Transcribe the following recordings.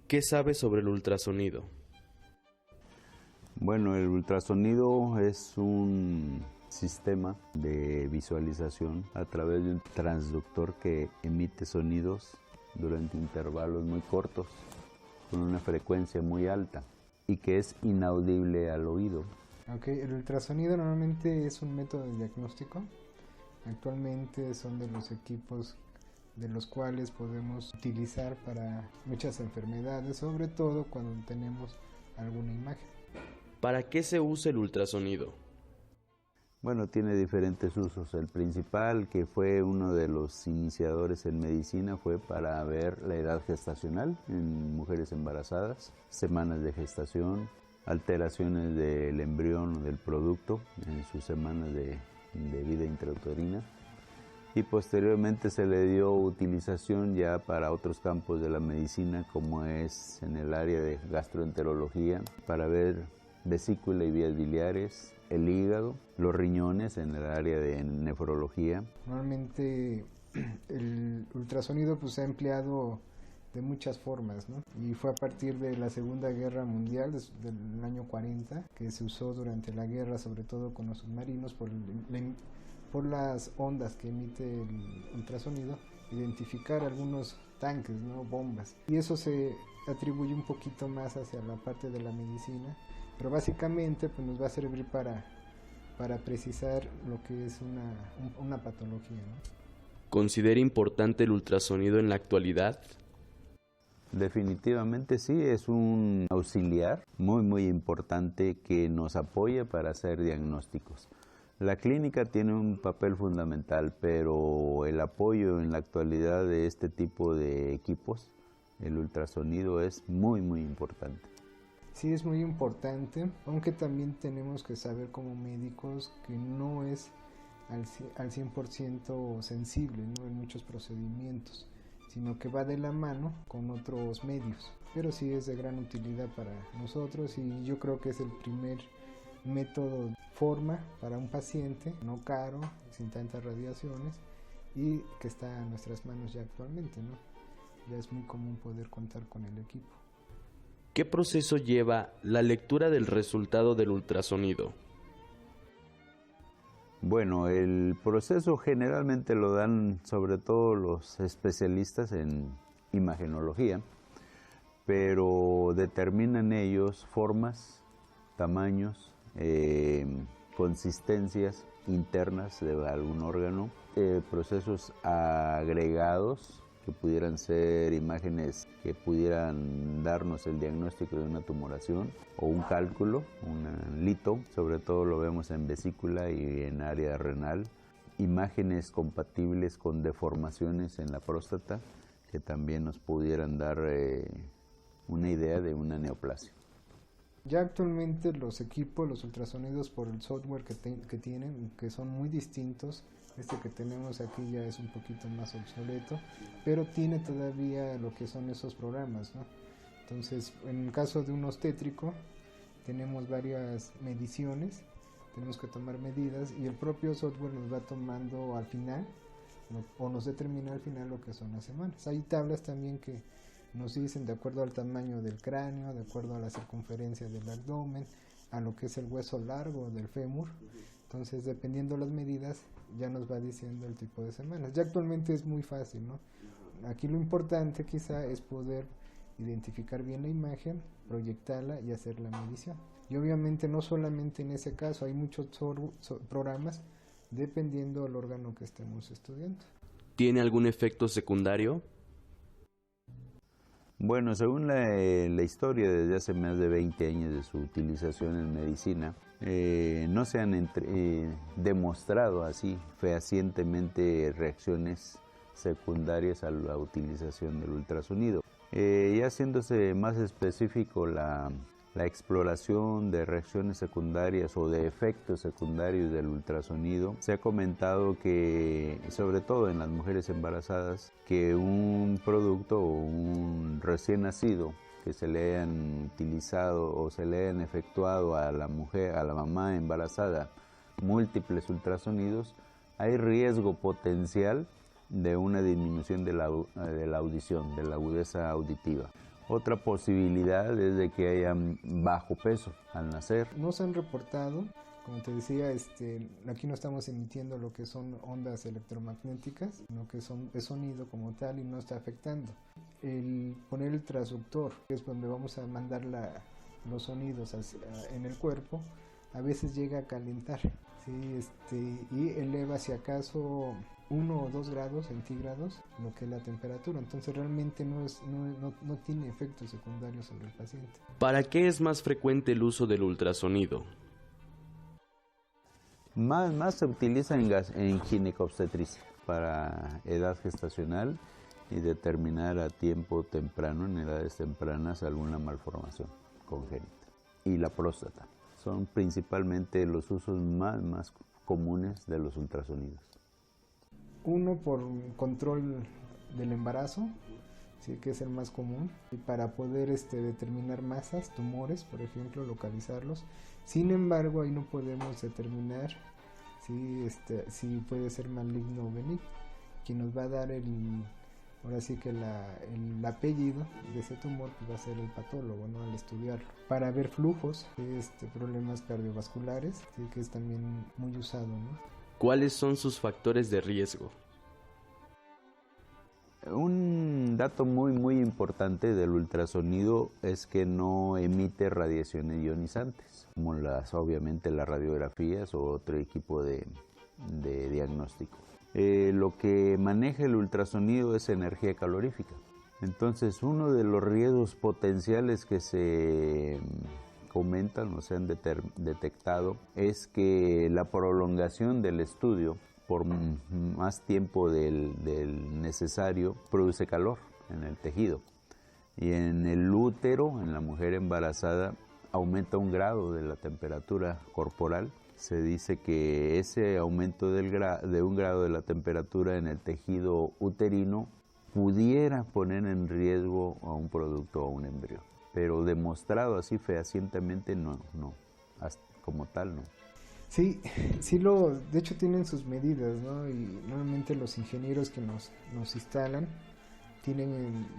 ¿Qué sabes sobre el ultrasonido? Bueno, el ultrasonido es un sistema de visualización a través de un transductor que emite sonidos durante intervalos muy cortos con una frecuencia muy alta y que es inaudible al oído. Okay, el ultrasonido normalmente es un método de diagnóstico. Actualmente son de los equipos de los cuales podemos utilizar para muchas enfermedades, sobre todo cuando tenemos alguna imagen. ¿Para qué se usa el ultrasonido? Bueno, tiene diferentes usos. El principal, que fue uno de los iniciadores en medicina, fue para ver la edad gestacional en mujeres embarazadas, semanas de gestación, alteraciones del embrión o del producto en sus semanas de vida intrauterina. Y posteriormente se le dio utilización ya para otros campos de la medicina, como es en el área de gastroenterología, para ver vesícula y vías biliares, el hígado, los riñones en el área de nefrología. Normalmente el ultrasonido se ha empleado de muchas formas, ¿no? Y fue a partir de la Segunda Guerra Mundial, del año 40, que se usó durante la guerra, sobre todo con los submarinos, por las ondas que emite el ultrasonido, identificar algunos tanques, ¿no? Bombas. Y eso se atribuye un poquito más hacia la parte de la medicina, pero básicamente nos va a servir para precisar lo que es una patología, ¿no? ¿Considera importante el ultrasonido en la actualidad? Definitivamente sí, es un auxiliar muy importante que nos apoya para hacer diagnósticos. La clínica tiene un papel fundamental, pero el apoyo en la actualidad de este tipo de equipos, el ultrasonido, es muy importante. Sí, es muy importante, aunque también tenemos que saber como médicos que no es al 100% sensible, ¿no? En muchos procedimientos, sino que va de la mano con otros medios. Pero sí es de gran utilidad para nosotros y yo creo que es el primer método, forma para un paciente no caro, sin tantas radiaciones y que está a nuestras manos ya actualmente, ¿no? Ya es muy común poder contar con el equipo. ¿Qué proceso lleva la lectura del resultado del ultrasonido? Bueno, el proceso generalmente lo dan sobre todo los especialistas en imagenología, pero determinan ellos formas, tamaños, consistencias internas de algún órgano, procesos agregados que pudieran ser imágenes que pudieran darnos el diagnóstico de una tumoración o un cálculo, un lito, sobre todo lo vemos en vesícula y en área renal, imágenes compatibles con deformaciones en la próstata que también nos pudieran dar una idea de una neoplasia. Ya actualmente los equipos, los ultrasonidos por el software que tienen, que son muy distintos, este que tenemos aquí ya es un poquito más obsoleto, pero tiene todavía lo que son esos programas, ¿no? Entonces, en el caso de un obstétrico, tenemos varias mediciones, tenemos que tomar medidas y el propio software nos va tomando al final, o nos determina al final lo que son las semanas. Hay tablas también que nos dicen de acuerdo al tamaño del cráneo, de acuerdo a la circunferencia del abdomen, a lo que es el hueso largo del fémur. Entonces, dependiendo las medidas, ya nos va diciendo el tipo de semanas. Ya actualmente es muy fácil, ¿no? Aquí lo importante quizá es poder identificar bien la imagen, proyectarla y hacer la medición. Y obviamente no solamente en ese caso, hay muchos programas dependiendo del órgano que estemos estudiando. ¿Tiene algún efecto secundario? Bueno, según la historia desde hace más de 20 años de su utilización en medicina, no se han demostrado así fehacientemente reacciones secundarias a la utilización del ultrasonido. Y haciéndose más específico la exploración de reacciones secundarias o de efectos secundarios del ultrasonido, se ha comentado que, sobre todo en las mujeres embarazadas, que un producto o un recién nacido que se le hayan utilizado o se le hayan efectuado a la mujer, a la mamá embarazada, múltiples ultrasonidos, hay riesgo potencial de una disminución de la audición, de la agudeza auditiva. Otra posibilidad es de que haya bajo peso al nacer. No se han reportado, como te decía, aquí no estamos emitiendo lo que son ondas electromagnéticas, sino que es sonido como tal y no está afectando. El poner el transductor, que es donde vamos a mandar los sonidos en el cuerpo, a veces llega a calentar, ¿sí? Y eleva si acaso 1 o 2 grados centígrados lo que es la temperatura. Entonces realmente no tiene efectos secundarios sobre el paciente. ¿Para qué es más frecuente el uso del ultrasonido? Más se utiliza en ginecobstetricia para edad gestacional y determinar a tiempo temprano, en edades tempranas, alguna malformación congénita. Y la próstata. Son principalmente los usos más comunes de los ultrasonidos. Uno por control del embarazo, sí, que es el más común, y para poder determinar masas, tumores, por ejemplo, localizarlos. Sin embargo, ahí no podemos determinar si puede ser maligno o benigno. Quien nos va a dar ahora sí que el apellido de ese tumor, pues va a ser el patólogo, ¿no? Al estudiarlo. Para ver flujos, problemas cardiovasculares, sí, que es también muy usado, ¿no? ¿Cuáles son sus factores de riesgo? Un dato muy importante del ultrasonido es que no emite radiaciones ionizantes, como obviamente las radiografías o otro equipo de diagnóstico. Lo que maneja el ultrasonido es energía calorífica. Entonces, uno de los riesgos potenciales que se comentan o se han detectado es que la prolongación del estudio por más tiempo del necesario produce calor en el tejido, y en el útero, en la mujer embarazada, aumenta 1 grado de la temperatura corporal. Se dice que ese aumento de 1 grado de la temperatura en el tejido uterino pudiera poner en riesgo a un producto o a un embrión, pero demostrado así fehacientemente no, como tal no. Sí, de hecho tienen sus medidas, ¿no? Y normalmente los ingenieros que nos instalan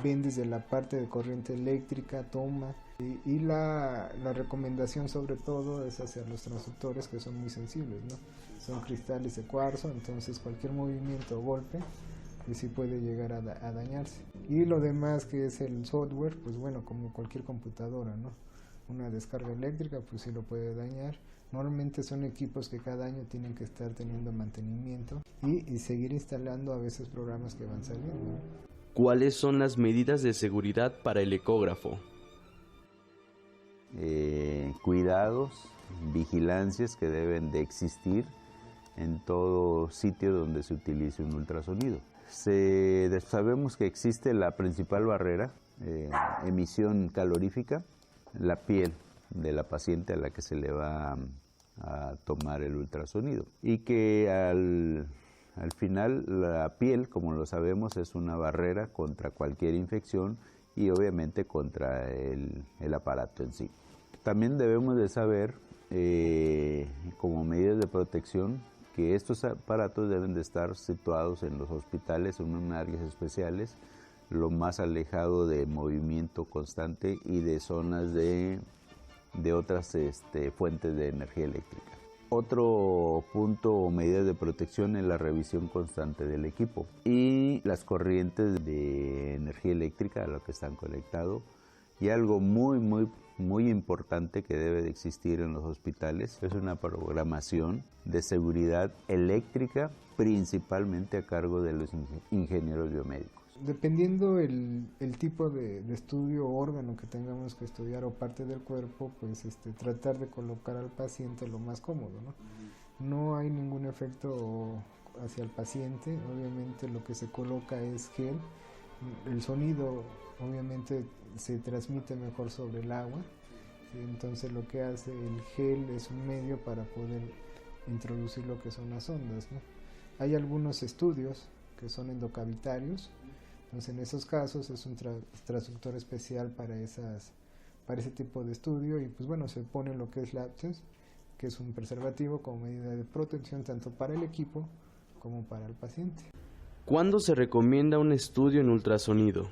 ven desde la parte de corriente eléctrica, toma, y la recomendación sobre todo es hacia los transductores, que son muy sensibles, ¿no? Son cristales de cuarzo, entonces cualquier movimiento o golpe y sí puede llegar a dañarse. Y lo demás, que es el software, pues bueno, como cualquier computadora, ¿no? Una descarga eléctrica pues sí lo puede dañar. Normalmente son equipos que cada año tienen que estar teniendo mantenimiento y seguir instalando a veces programas que van saliendo, ¿no? ¿Cuáles son las medidas de seguridad para el ecógrafo? Cuidados, vigilancias que deben de existir en todo sitio donde se utilice un ultrasonido. Sabemos que existe la principal barrera, emisión calorífica, la piel de la paciente a la que se le va a tomar el ultrasonido, y que al final la piel, como lo sabemos, es una barrera contra cualquier infección y obviamente contra el aparato en sí. También debemos de saber, como medidas de protección, que estos aparatos deben de estar situados en los hospitales, en unas áreas especiales, lo más alejado de movimiento constante y de zonas de otras fuentes de energía eléctrica. Otro punto o medida de protección es la revisión constante del equipo y las corrientes de energía eléctrica a lo que están conectados. Y algo muy importante que debe de existir en los hospitales es una programación de seguridad eléctrica, principalmente a cargo de los ingenieros biomédicos. Dependiendo el tipo de estudio o órgano que tengamos que estudiar o parte del cuerpo, pues tratar de colocar al paciente lo más cómodo, ¿no? No hay ningún efecto hacia el paciente, obviamente lo que se coloca es gel. El sonido obviamente se transmite mejor sobre el agua, entonces lo que hace el gel es un medio para poder introducir lo que son las ondas, ¿no? Hay algunos estudios que son endocavitarios. Entonces, en esos casos es un transductor especial para ese tipo de estudio, y pues bueno, se pone lo que es látex, que es un preservativo como medida de protección tanto para el equipo como para el paciente. ¿Cuándo se recomienda un estudio en ultrasonido?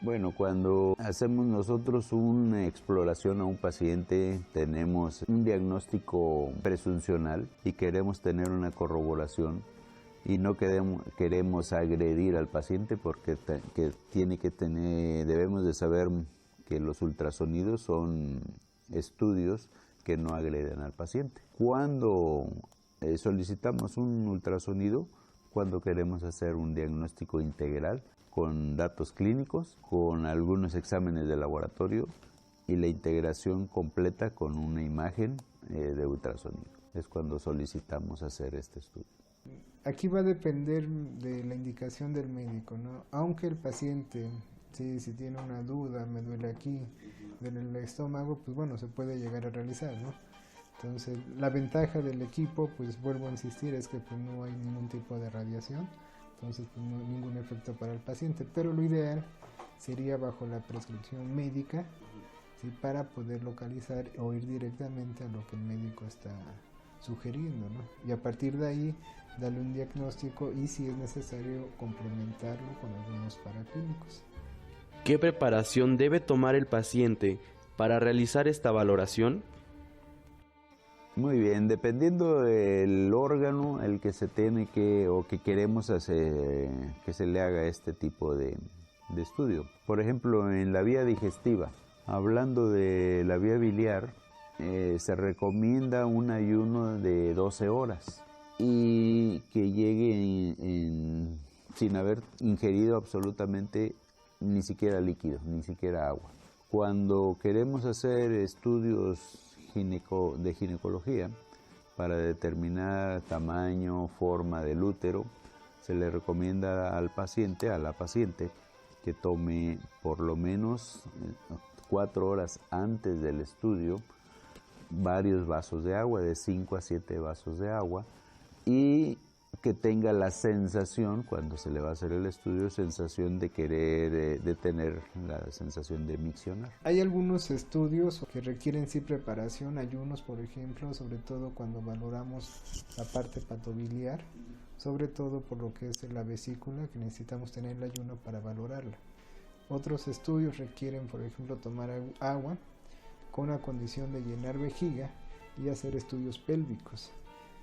Bueno, cuando hacemos nosotros una exploración a un paciente, tenemos un diagnóstico presuncional y queremos tener una corroboración y no queremos agredir al paciente porque debemos de saber que los ultrasonidos son estudios que no agreden al paciente. Cuando solicitamos un ultrasonido, cuando queremos hacer un diagnóstico integral con datos clínicos, con algunos exámenes de laboratorio y la integración completa con una imagen de ultrasonido. Es cuando solicitamos hacer este estudio. Aquí va a depender de la indicación del médico, ¿no? Aunque el paciente, si tiene una duda, me duele aquí, en el estómago, pues bueno, se puede llegar a realizar, ¿no? Entonces, la ventaja del equipo, pues vuelvo a insistir, es que pues no hay ningún tipo de radiación, entonces pues no hay ningún efecto para el paciente, pero lo ideal sería bajo la prescripción médica, ¿sí? Para poder localizar o ir directamente a lo que el médico está sugiriendo, ¿no? Y a partir de ahí darle un diagnóstico y si es necesario complementarlo con algunos paraclínicos. ¿Qué preparación debe tomar el paciente para realizar esta valoración? Muy bien, dependiendo del órgano el que se tiene o que queremos hacer, que se le haga este tipo de estudio. Por ejemplo, en la vía digestiva, hablando de la vía biliar, se recomienda un ayuno de 12 horas y que llegue sin haber ingerido absolutamente ni siquiera líquido, ni siquiera agua. Cuando queremos hacer estudios de ginecología para determinar tamaño, forma del útero, se le recomienda a la paciente, que tome por lo menos 4 horas antes del estudio varios vasos de agua, de 5 a 7 vasos de agua, y que tenga la sensación, cuando se le va a hacer el estudio, sensación de querer, de tener la sensación de miccionar. Hay algunos estudios que requieren sí preparación, ayunos por ejemplo, sobre todo cuando valoramos la parte patobiliar, sobre todo por lo que es la vesícula, que necesitamos tener el ayuno para valorarla. Otros estudios requieren, por ejemplo, tomar agua con la condición de llenar vejiga y hacer estudios pélvicos.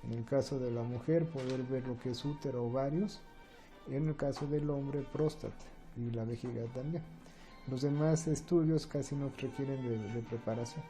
En el caso de la mujer, poder ver lo que es útero, ovarios. En el caso del hombre, próstata y la vejiga también. Los demás estudios casi no requieren de preparación.